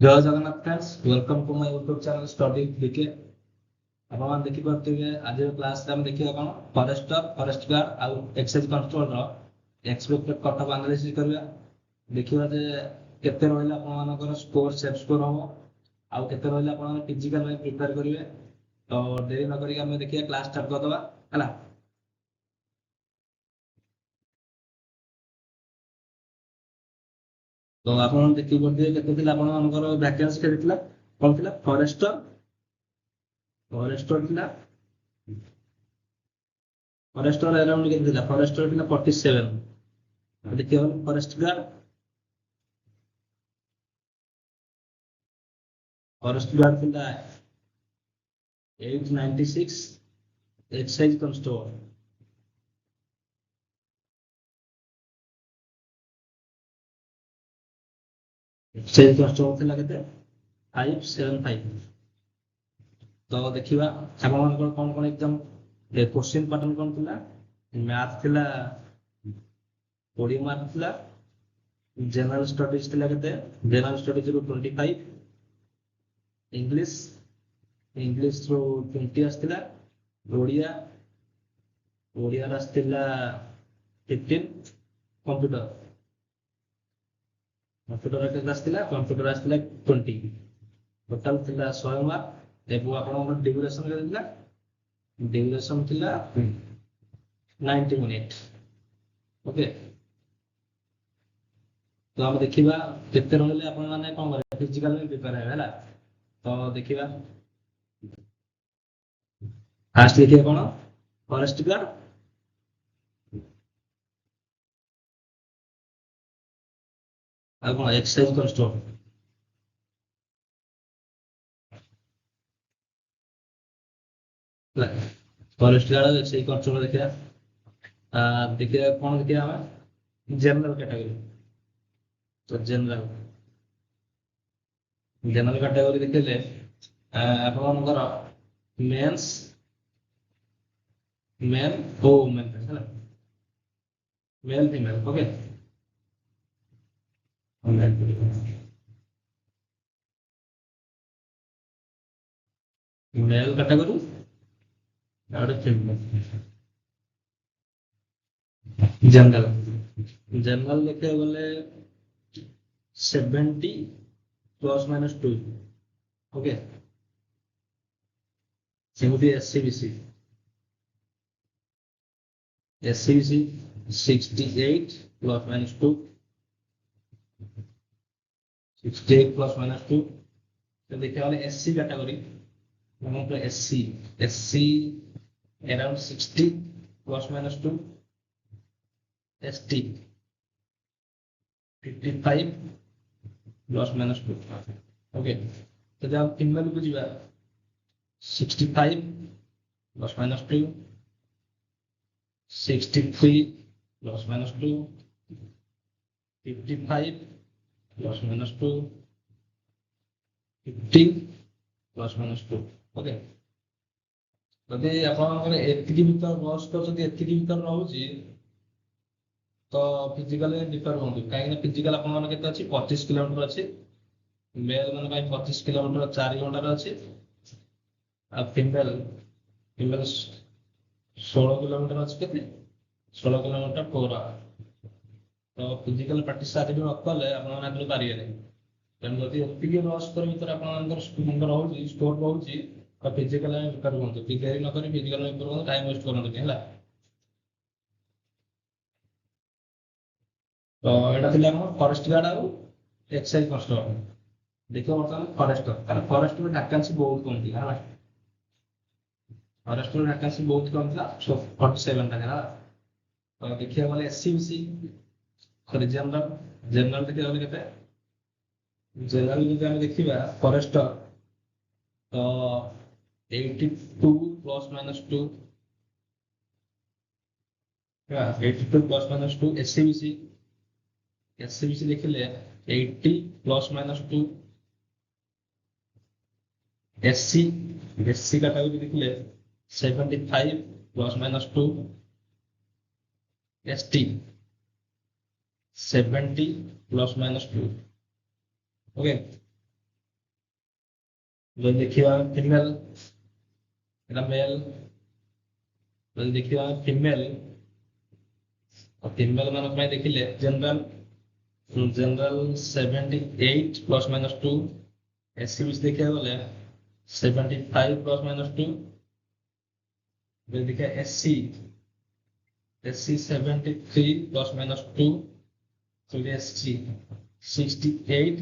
Jay Jagannath friends, welcome to my YouTube channel study BK. ଆପଣମାନେ ଦେଖିପାରୁଥିବେ ଆଜିର କ୍ଲାସରେ ଆମେ ଦେଖିବା କ'ଣ ଫରେଷ୍ଟ ଗାର୍ଡ ଆଉ excise controller expected cutoff analysis କରିବା। ଦେଖିବା ଯେ କେତେ ରହିଲେ ଆପଣମାନଙ୍କର ସ୍କୋର ସେଫ୍ ସ୍କୋର ହବ ଆଉ କେତେ ରହିଲେ ଆପଣମାନେ ଫିଜିକାଲ ପାଇଁ ପ୍ରିପେୟାର କରିବେ। ତ ଡେରି ନ କରିକି ଆମେ ଦେଖିବା କ୍ଲାସ ଷ୍ଟାର୍ଟ କରିଦେବା ହେଲା। ତ ଆପଣ ଦେଖିପାରୁଥିବେ କେତେ ଥିଲା ଆପଣମାନଙ୍କର ଭ୍ୟାକେନ୍ସି କେତେ ଥିଲା, କ'ଣ ଥିଲା? ଫରେଷ୍ଟର ଥିଲା, ଫରେଷ୍ଟର ଆରାଉଣ୍ଡ କେତେ ଥିଲା? ଫରେଷ୍ଟର ଥିଲା 47। ଦେଖିବା ଫରେଷ୍ଟ ଗାର୍ଡ ଥିଲା 896। ଏକ୍ସାଇଜ କନଷ୍ଟେବଳ ଥିଲା କେତେ? 575। ତ ଦେଖିବା ଆପଣମାନଙ୍କର କ'ଣ କ'ଣ ଏକ୍ଜାମ କୋଶ୍ଚିନ୍ ପାଟର୍ନ କ'ଣ ଥିଲା। ମ୍ୟାଥ ଥିଲା 20 ମାର୍କ ଥିଲା। ଜେନେରାଲ ଷ୍ଟଡିଜ ଥିଲା କେତେ? ଜେନେରାଲ ଷ୍ଟଡିଜରୁ 25। ଇଂଲିଶରୁ 20 ଆସିଥିଲା। ଓଡ଼ିଆରେ ଆସିଥିଲା 15। କମ୍ପ୍ୟୁଟର କେତେ ଆସିଥିଲା? କମ୍ପ୍ୟୁଟର ଆସିଥିଲା 20। ଟୋଟାଲ ଥିଲା 100 ମାର୍କ। ଏବଂ ଆପଣଙ୍କର ଡ୍ୟୁରେସନ କେତେ ଥିଲା? ଡ୍ୟୁରେସନ ଥିଲା 90 ମିନିଟ୍। ଓକେ, ତ ଆମେ ଦେଖିବା କେତେ ରହିଲେ ଆପଣମାନେ କ'ଣ କରିବେ, ଫିଜିକାଲ ପାଇଁ ପ୍ରିପେୟାର ହେବେ ହେଲା। ତ ଦେଖିବା ଫାଷ୍ଟ ଦେଖିବା କ'ଣ ଫରେଷ୍ଟ ଗାର୍ଡ ଆଉ କ'ଣ excise constable. Forest guard excise constable ଦେଖିବା। ଦେଖିବା କ'ଣ ଦେଖିବା ଆମେ ଜେନେରାଲ କ୍ୟାଟାଗୋରୀ। ତ ଜେନେରାଲ କ୍ୟାଟାଗୋରୀ ଦେଖିଲେ ଆପଣମାନଙ୍କର ମେନ୍ସ ମେଲ୍ ଓ ଓମେନ୍ ହେଲା, mail female. Okay, mail category ଆଉ ଗୋଟେ ଫିମେଲ୍। ଜେନେରାଲ ଦେଖିବାକୁ ଗଲେ 70 ±2। ଓକେ, ସେମିତି ଏସସିବିସି 68 ±2। 68 ±2। ଦେଖିବାକୁ ଗଲେ SC category SC around 60 ±2। ST 55 ±2। Okay, तो जब फीमेल को जीवा 65 ±2। 63 ±2। 55 ±2। 50 ±2। ओके, ଯଦି ଆପଣଙ୍କର ଏତିକି ଭିତରେ ବସ୍ ଯଦି ଏତିକି ଭିତରେ ରହୁଛି ତ ଫିଜିକାଲ ପ୍ରିପେୟାର ହୁଅନ୍ତୁ। କାହିଁକି ନା ଫିଜିକାଲ ଆପଣଙ୍କର କେତେ ଅଛି? 25 କିଲୋମିଟର ଅଛି। ମେଲ ମାନଙ୍କ ପାଇଁ 25 କିଲୋମିଟର 4 ଘଣ୍ଟାର ଅଛି। ଆଉ ଫିମେଲ 16 କିଲୋମିଟର ଅଛି। କେତେ? 16 କିଲୋମିଟର 4 ଆୱାର। ତ ଫିଜିକାଲ ପ୍ରାକ୍ଟିସ ଆଜିଠୁ ନ କଲେ ଆପଣମାନେ ଆଗରୁ ପାରିବେନି। ତେଣୁ ଯଦି ଏତିକି ରସ୍ ଭିତରେ ଆପଣଙ୍କର ରହୁଛି ସ୍କୋର ରହୁଛି ତ ଫିଜିକାଲ ପ୍ରିପେୟାର ହୁଅନ୍ତୁ। ଡେରି ନ କରି ଫିଜିକାଲ ପ୍ରିପେୟାର ହୁଅନ୍ତୁ, ଟାଇମ ୱେଷ୍ଟ କରନ୍ତୁନି ହେଲା। ତ ଏଇଟା ଥିଲା ଆମର ଫରେଷ୍ଟ ଗାର୍ଡ ଆଉ ଏକ୍ସାଇଜ କନଷ୍ଟେବଳ। ଦେଖିବ ବର୍ତ୍ତମାନ ଫରେଷ୍ଟର, କାରଣ ଫରେଷ୍ଟର ଭ୍ୟାକାନ୍ସି ବହୁତ କମ ଥିଲା ହେଲା। ଫରେଷ୍ଟର ଭ୍ୟାକାନ୍ସି ବହୁତ କମ ଥିଲା, 47 ଟା ହେଲା। ତ ଦେଖିବାକୁ ଗଲେ ଏସସିବିସି ସରି ଜେନେରାଲ ଦେଖିବାକୁ ଗଲେ କେତେ? ଜେନେରାଲ ଯଦି ଆମେ ଦେଖିବା ଫରେଷ୍ଟର ତ 82 ±2। 82 ±2। एससीबीसी देखिले 80 ±2। एससी कैटेगरी देखिले 75 ±2। एसटी 70 ±2। ओके, ଯଦି ଦେଖିବା ଫିମେଲ ଏଟା ମେଲ, ଯଦି ଦେଖିବା ଫିମେଲ ଫିମେଲ ମାନଙ୍କ ପାଇଁ ଦେଖିଲେ general 78 plus minus 2, SC BC ଦେଖିବାକୁ ଗଲେ 75 ପ୍ଲସ ମାଇନସ 2, ଯଦି ଦେଖିବା ଏସସି 73 ପ୍ଲସ ମାଇନସ 2, ସେଠି ଏସସି 68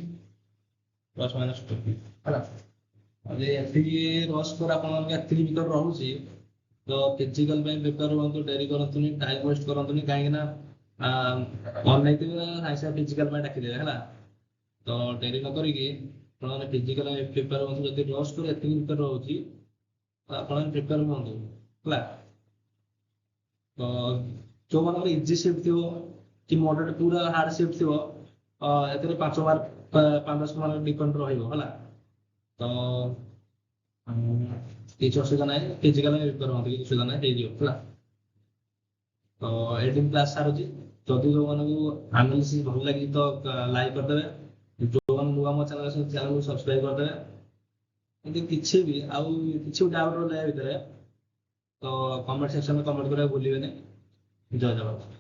ପ୍ଲସ ମାଇନସ 2 ହେଲା। ଯଦି ଏତିକି ରସ୍ ସ୍କୋର ଆପଣଙ୍କ ଏତିକି ଭିତରେ ରହୁଛି ତ ଫିଜିକାଲ ପାଇଁ ପ୍ରିପେୟାର ହୁଅନ୍ତୁ, ଡେରି କରନ୍ତୁନି, ଟାଇମ ୱେଷ୍ଟ କରନ୍ତୁନି, କାହିଁକି ନା ଅନେଇଥିବେ ସାଙ୍ଗେ ଫିଜିକାଲ ପାଇଁ ଡାକିଦେବେ ହେଲା। ତ ଡେରି ନ କରିକି ଆପଣ ଫିଜିକାଲ ପ୍ରିପେୟାର ହୁଅନ୍ତୁ। ଯଦି ରସ୍ ସ୍କୋର ଏତିକି ଭିତରେ ରହୁଛି ତ ଆପଣ ପ୍ରିପେୟାର ହୁଅନ୍ତୁ ହେଲା। ତ ଯୋଉମାନଙ୍କର ଇଜି ସିଫ୍ଟ ଥିବ କି ମଡରେଟ ପୁରା ହାର୍ଡ ସିଫ୍ଟ ଥିବ ଏଥିରେ 5 ମାର୍କ 5-10 ମାର୍କ ଡିପେଣ୍ଡ ରହିବ ହେଲା। ତ କିଛି ଅସୁବିଧା ନାହିଁ, ଫିଜିକାଲ ପ୍ରିପେୟାର ହୁଅନ୍ତୁ, କିଛି ଅସୁବିଧା ନାହିଁ, ହେଇଯିବ ହେଲା। ତ ଏଇଠି କ୍ଲାସ୍ ସାରୁଛି। ଯଦି ଯୋଉମାନଙ୍କୁ ଆନାଲିସିସ୍ ଭଲ ଲାଗିଛି ତ ଲାଇକ୍ କରିଦେବେ, ଯୋଉମାନେ ନୂଆ ମୋ ଚ୍ୟାନେଲକୁ ସବସ୍କ୍ରାଇବ କରିଦେବେ। ଯଦି କିଛି ବି ଡାଉଟ୍ ରହିଲା ଏ ଭିତରେ ତ କମେଣ୍ଟ ସେକ୍ସନରେ କମେଣ୍ଟ କରିବାକୁ ଭୁଲିବେନି। ଜୟ ଜଗନ୍ନାଥ।